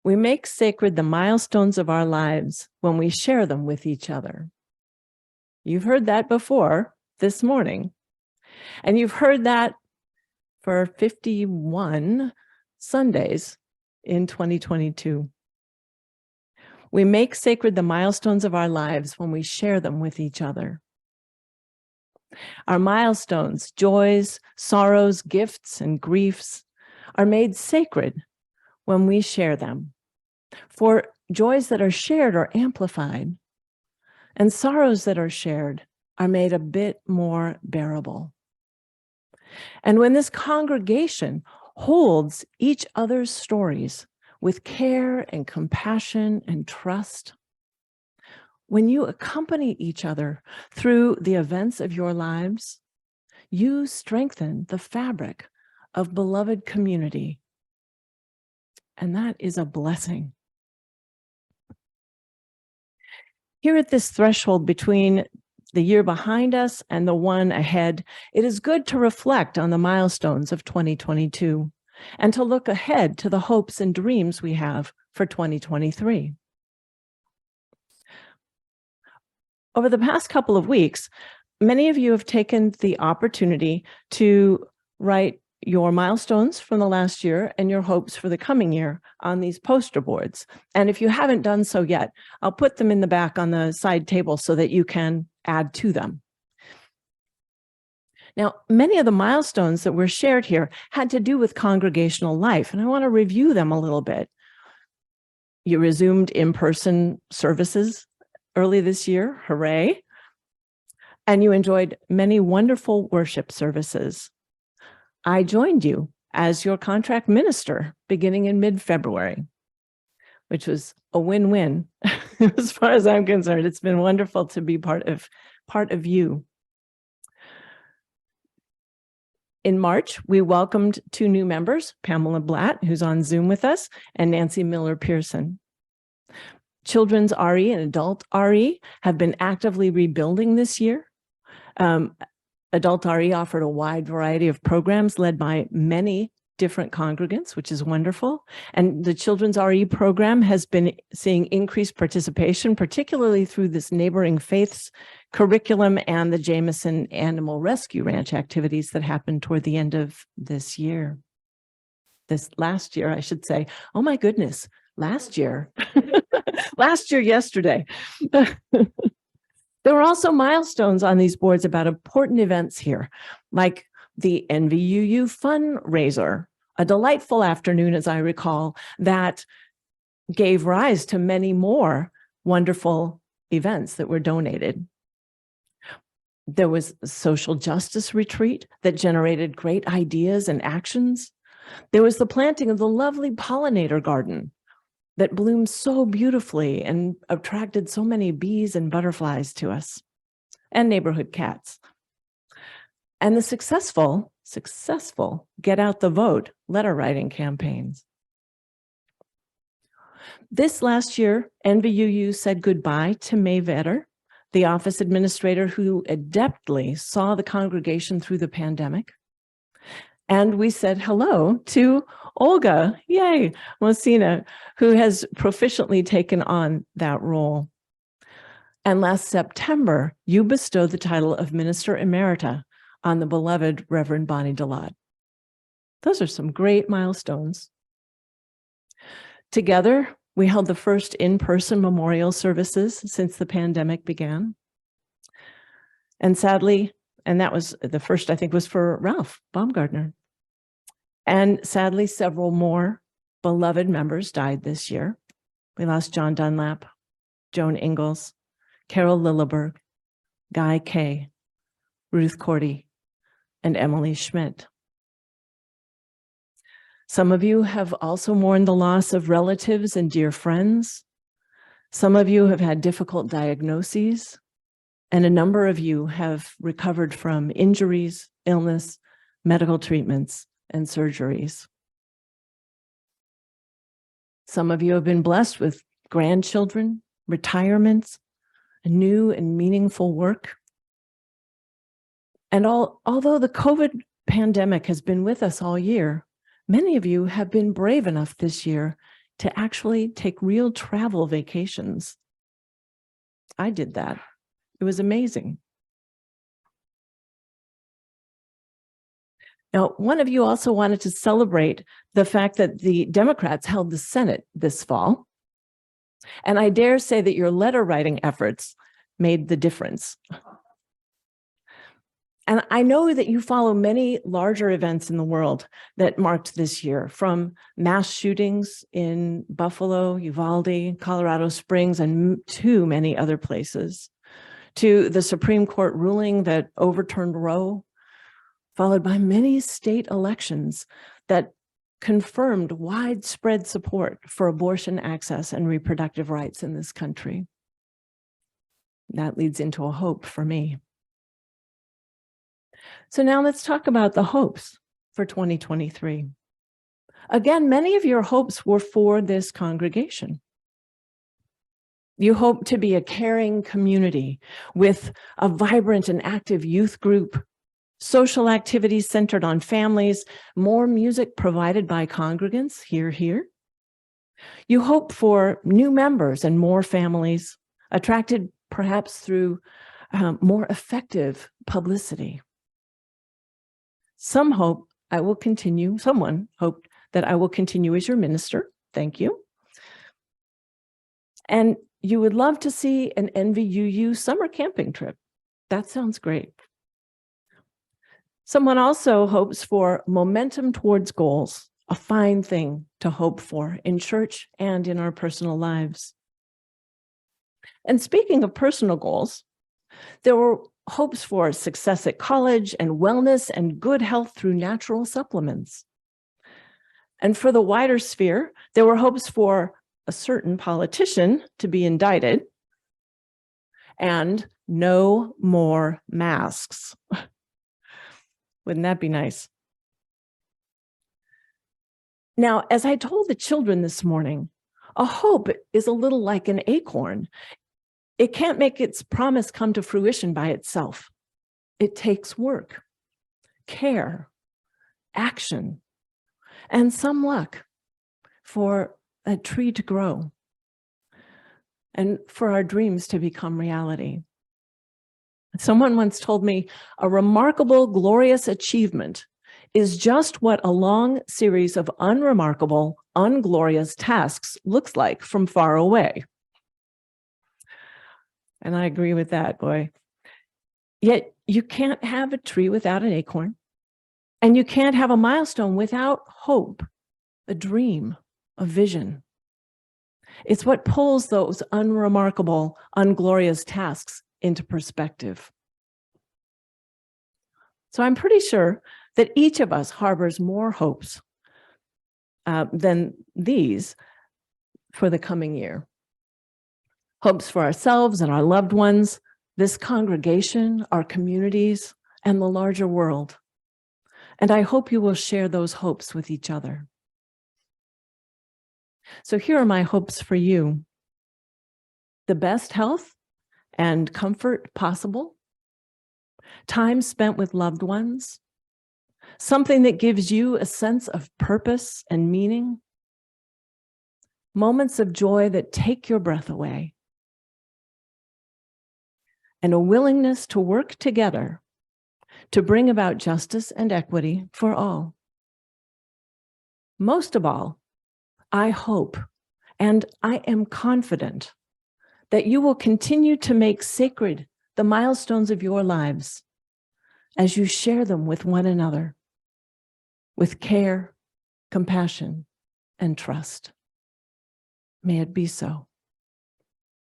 We make sacred the milestones of our lives when we share them with each other. You've heard that before this morning, and you've heard that for 51 Sundays in 2022. We make sacred the milestones of our lives when we share them with each other. Our milestones, joys, sorrows, gifts, and griefs are made sacred when we share them. For joys that are shared are amplified, and sorrows that are shared are made a bit more bearable. And when this congregation holds each other's stories with care and compassion and trust, when you accompany each other through the events of your lives, you strengthen the fabric of beloved community. And that is a blessing. Here at this threshold between the year behind us and the one ahead, it is good to reflect on the milestones of 2022 and to look ahead to the hopes and dreams we have for 2023. Over the past couple of weeks, many of you have taken the opportunity to write your milestones from the last year and your hopes for the coming year on these poster boards. And if you haven't done so yet, I'll put them in the back on the side table so that you can add to them. Now, many of the milestones that were shared here had to do with congregational life, and I want to review them a little bit. You resumed in-person services early this year, hooray. And you enjoyed many wonderful worship services. I joined you as your contract minister beginning in mid-February, which was a win-win as far as I'm concerned. It's been wonderful to be part of you. In March, we welcomed 2 new members, Pamela Blatt, who's on Zoom with us, and Nancy Miller-Pearson. Children's RE and adult RE have been actively rebuilding this year. Adult RE offered a wide variety of programs led by many different congregants, which is wonderful. And the Children's RE program has been seeing increased participation, particularly through this Neighboring Faiths curriculum and the Jameson Animal Rescue Ranch activities that happened toward the end of this year. This last year, I should say. Oh my goodness, last year. Last year, yesterday. There were also milestones on these boards about important events here, like the NVUU fundraiser, a delightful afternoon, as I recall, that gave rise to many more wonderful events that were donated. There was a social justice retreat that generated great ideas and actions. There was the planting of the lovely pollinator garden that bloomed so beautifully and attracted so many bees and butterflies to us, and neighborhood cats. And the successful get out the vote letter writing campaigns. This last year, NVUU said goodbye to May Vetter, the office administrator who adeptly saw the congregation through the pandemic. And we said hello to Olga, yay, Mosina, who has proficiently taken on that role. And last September, you bestowed the title of Minister Emerita on the beloved Reverend Bonnie Delott. Those are some great milestones. Together, we held the first in-person memorial services since the pandemic began. And sadly, and that was the first, I think, was for Ralph Baumgartner. And sadly, several more beloved members died this year. We lost John Dunlap, Joan Ingalls, Carol Lilleberg, Guy Kay, Ruth Cordy, and Emily Schmidt. Some of you have also mourned the loss of relatives and dear friends. Some of you have had difficult diagnoses, and a number of you have recovered from injuries, illness, medical treatments, and surgeries. Some of you have been blessed with grandchildren, retirements, a new and meaningful work. And although the COVID pandemic has been with us all year, many of you have been brave enough this year to actually take real travel vacations. I did that. It was amazing. Now, one of you also wanted to celebrate the fact that the Democrats held the Senate this fall. And I dare say that your letter writing efforts made the difference. And I know that you follow many larger events in the world that marked this year, from mass shootings in Buffalo, Uvalde, Colorado Springs, and too many other places, to the Supreme Court ruling that overturned Roe, followed by many state elections that confirmed widespread support for abortion access and reproductive rights in this country. That leads into a hope for me. So now let's talk about the hopes for 2023. Again, many of your hopes were for this congregation. You hope to be a caring community with a vibrant and active youth group, social activities centered on families, more music provided by congregants, hear, hear. You hope for new members and more families, attracted perhaps through more effective publicity. Someone hoped that I will continue as your minister. Thank you. And you would love to see an NVUU summer camping trip. That sounds great. Someone also hopes for momentum towards goals, a fine thing to hope for in church and in our personal lives. And speaking of personal goals, there were hopes for success at college and wellness and good health through natural supplements. And for the wider sphere, there were hopes for a certain politician to be indicted and no more masks. Wouldn't that be nice? Now, as I told the children this morning, a hope is a little like an acorn. It can't make its promise come to fruition by itself. It takes work, care, action, and some luck for a tree to grow and for our dreams to become reality. Someone once told me, a remarkable, glorious achievement is just what a long series of unremarkable, unglorious tasks looks like from far away. And I agree with that, boy. Yet you can't have a tree without an acorn, and you can't have a milestone without hope, a dream, a vision. It's what pulls those unremarkable, unglorious tasks into perspective. So I'm pretty sure that each of us harbors more hopes than these for the coming year. Hopes for ourselves and our loved ones, this congregation, our communities, and the larger world. And I hope you will share those hopes with each other. So here are my hopes for you. The best health and comfort possible, time spent with loved ones, something that gives you a sense of purpose and meaning, moments of joy that take your breath away, and a willingness to work together to bring about justice and equity for all. Most of all, I hope, and I am confident, that you will continue to make sacred the milestones of your lives as you share them with one another, with care, compassion, and trust. May it be so.